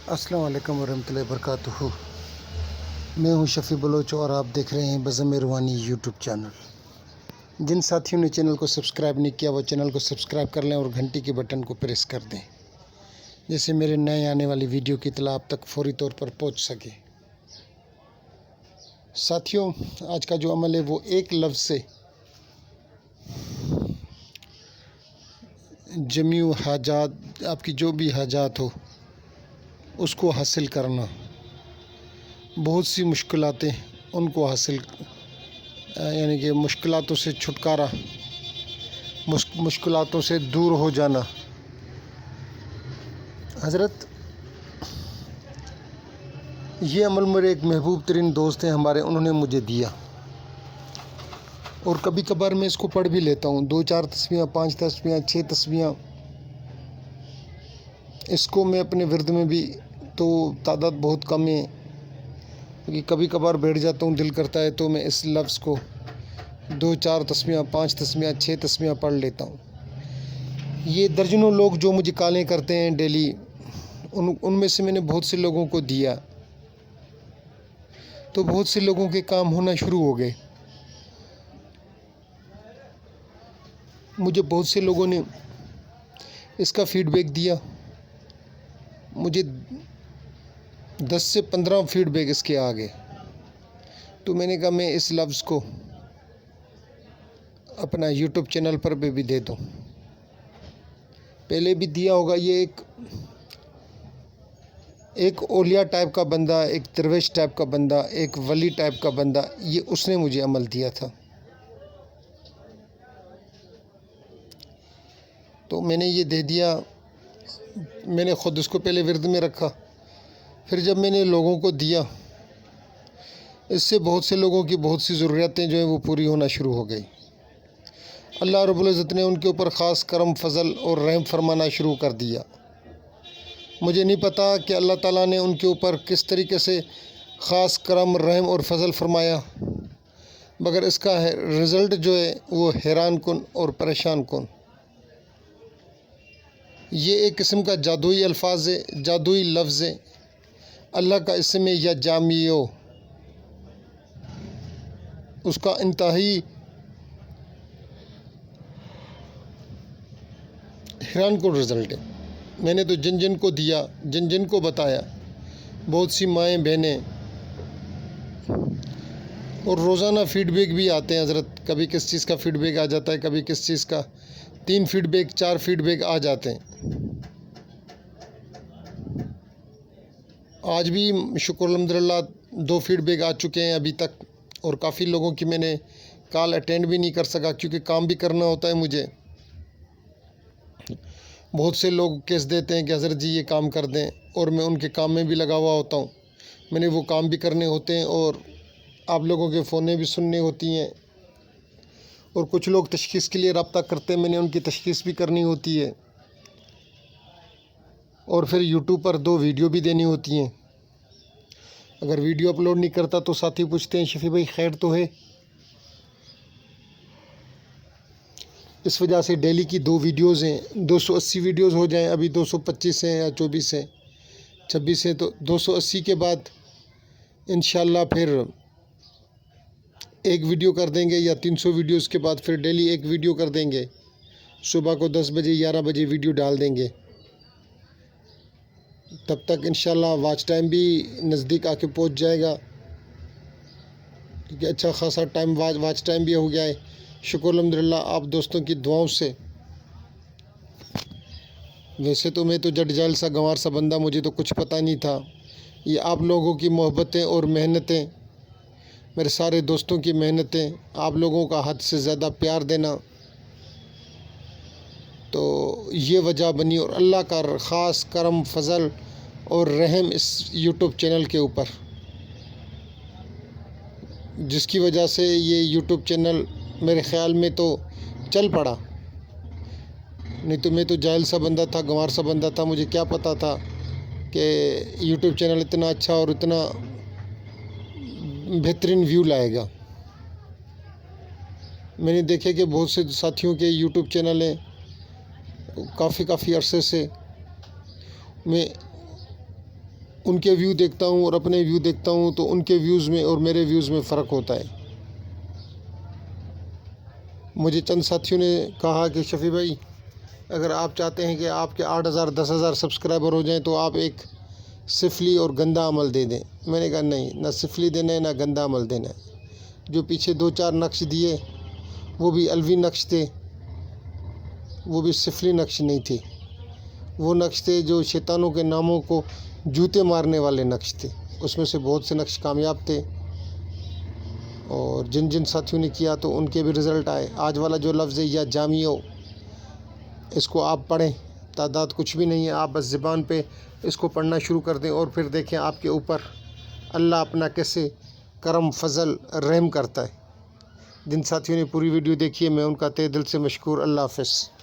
अस्सलाम वालेकुम वरहमतुल्लाहि वबरकातुहू। मैं हूं शफ़ी बलोच और आप देख रहे हैं बज़म रूहानी यूट्यूब चैनल। जिन साथियों ने चैनल को सब्सक्राइब नहीं किया वो चैनल को सब्सक्राइब कर लें और घंटी के बटन को प्रेस कर दें, जैसे मेरे नए आने वाली वीडियो की इत्तला आप तक फ़ौरी तौर पर पहुंच सके। साथियों, आज का जो अमल है वो एक लफ्ज़ से जमीउ हाजात, आपकी जो भी हाजात हो उसको हासिल करना। बहुत सी मुश्किलातें उनको हासिल यानी कि मुश्किलातों से छुटकारा, मुश्किलातों से दूर हो जाना। हज़रत, ये अमल मेरे एक महबूब तरीन दोस्त हैं हमारे, उन्होंने मुझे दिया और कभी कभार मैं इसको पढ़ भी लेता हूँ। 2-4 तस्बीहां, 5 तस्बीहां, 6 तस्बीहां, इसको मैं अपने विर्द में भी, तो तादाद बहुत कम है क्योंकि कभी कभार बैठ जाता हूँ, दिल करता है तो मैं इस लफ्ज़ को 2-4 तस्बीहां, 5 तस्बीहां, 6 तस्बीहां पढ़ लेता हूँ। ये दर्जनों लोग जो मुझे कॉलें करते हैं डेली, उनमें से मैंने बहुत से लोगों को दिया तो बहुत से लोगों के काम होना शुरू हो गए। मुझे बहुत से लोगों ने इसका फ़ीडबैक दिया। मुझे 10 से 15 फ़ीडबैक इसके आ गए। तो मैंने कहा मैं इस लफ्ज़ को अपना यूट्यूब चैनल पर भी दे दूँ। पहले भी दिया होगा। ये एक औलिया टाइप का बंदा, एक दरवेश टाइप का बंदा, एक वली टाइप का बंदा, ये उसने मुझे अमल दिया था। तो मैंने ये दे दिया। मैंने ख़ुद इसको पहले विर्द में रखा, फिर जब मैंने लोगों को दिया, इससे बहुत से लोगों की बहुत सी ज़रूरियातें जो हैं वो पूरी होना शुरू हो गई। अल्लाह रब्बुल इज़्ज़त ने उनके ऊपर ख़ास करम, फ़ज़ल और रहम फरमाना शुरू कर दिया। मुझे नहीं पता कि अल्लाह ताला ने उनके ऊपर किस तरीके से ख़ास करम, रहम और फ़ज़ल फरमाया, मगर इसका रिज़ल्ट जो है वो हैरान कुन और परेशान कुन। ये एक किस्म का जादुई अल्फाज है, जादुई लफ्ज़ है। अल्लाह का इसम या जामियो, उसका इंतहाई हैरान कुन रिज़ल्ट है। मैंने तो जिन जिन को दिया, जिन जिन को बताया, बहुत सी माएँ बहनें, और रोज़ाना फ़ीडबैक भी आते हैं हज़रत। कभी किस चीज़ का फ़ीडबैक आ जाता है, कभी किस चीज़ का। 3 फ़ीडबैक, 4 फ़ीडबैक आ जाते हैं। आज भी शुक्र अल्हम्दुलिल्लाह 2 फ़ीडबैक आ चुके हैं अभी तक, और काफ़ी लोगों की मैंने कॉल अटेंड भी नहीं कर सका क्योंकि काम भी करना होता है मुझे। बहुत से लोग केस देते हैं कि हज़रत जी ये काम कर दें, और मैं उनके काम में भी लगा हुआ होता हूँ। मैंने वो काम भी करने होते हैं और आप लोगों के फ़ोनें भी सुननी होती हैं, और कुछ लोग तशख़ीस के लिए रब्ता करते हैं, मैंने उनकी तशख़ीस भी करनी होती है, और फिर यूट्यूब पर 2 वीडियो भी देनी होती हैं। अगर वीडियो अपलोड नहीं करता तो साथी पूछते हैं शफ़ी भाई खैर तो है। इस वजह से डेली की 2 वीडियोज़ हैं। 280 वीडियोज़ हो जाएं, अभी 225 हैं या 24 हैं, 26 हैं, तो 280 के बाद इंशाल्लाह फिर एक वीडियो कर देंगे, या 300 वीडियोज़ के बाद फिर डेली एक वीडियो कर देंगे। सुबह को 10 बजे 11 बजे वीडियो डाल देंगे। तब तक इंशाल्लाह वॉच टाइम भी नज़दीक आके पहुंच जाएगा, क्योंकि अच्छा खासा टाइम वॉच टाइम भी हो गया है। शुक्र अल्हम्दुलिल्लाह आप दोस्तों की दुआओं से। वैसे तो मैं तो जट जाल सा गंवार सा बंदा, मुझे तो कुछ पता नहीं था। ये आप लोगों की मोहब्बतें और मेहनतें, मेरे सारे दोस्तों की मेहनतें, आप लोगों का हद से ज़्यादा प्यार देना, तो ये वजह बनी, और अल्लाह का ख़ास करम, फ़ज़ल और रहम इस यूट्यूब चैनल के ऊपर, जिसकी वजह से ये यूट्यूब चैनल मेरे ख़्याल में तो चल पड़ा। नहीं तो मैं तो जाहिल सा बंदा था, गंवार सा बंदा था। मुझे क्या पता था कि यूट्यूब चैनल इतना अच्छा और इतना बेहतरीन व्यू लाएगा। मैंने देखे कि बहुत से साथियों के यूट्यूब चैनल हैं, काफ़ी अरसे से मैं उनके व्यू देखता हूँ और अपने व्यू देखता हूँ तो उनके व्यूज़ में और मेरे व्यूज़ में फ़र्क होता है। मुझे चंद साथियों ने कहा कि शफ़ी भाई, अगर आप चाहते हैं कि आपके 8,000 10,000 सब्सक्राइबर हो जाएं तो आप एक सिफली और गंदा अमल दे दें। मैंने कहा नहीं, ना सिफली देना है ना गंदा अमल देना है। जो पीछे 2-4 नक्श दिए वो भी अलवी नक्श थे, वो भी सिफली नक्श नहीं थे। वो नक्श थे जो शैतानों के नामों को जूते मारने वाले नक्श थे। उसमें से बहुत से नक्श कामयाब थे और जिन जिन साथियों ने किया तो उनके भी रिज़ल्ट आए। आज वाला जो लफ्ज़ है या जामियो, इसको आप पढ़ें, तादाद कुछ भी नहीं है, आप बस ज़बान पे इसको पढ़ना शुरू कर दें और फिर देखें आपके ऊपर अल्लाह अपना कैसे करम फ़ज़ल रहम करता है। जिन साथियों ने पूरी वीडियो देखी है मैं उनका तहे दिल से मशकूर। अल्लाह हाफ़िज़।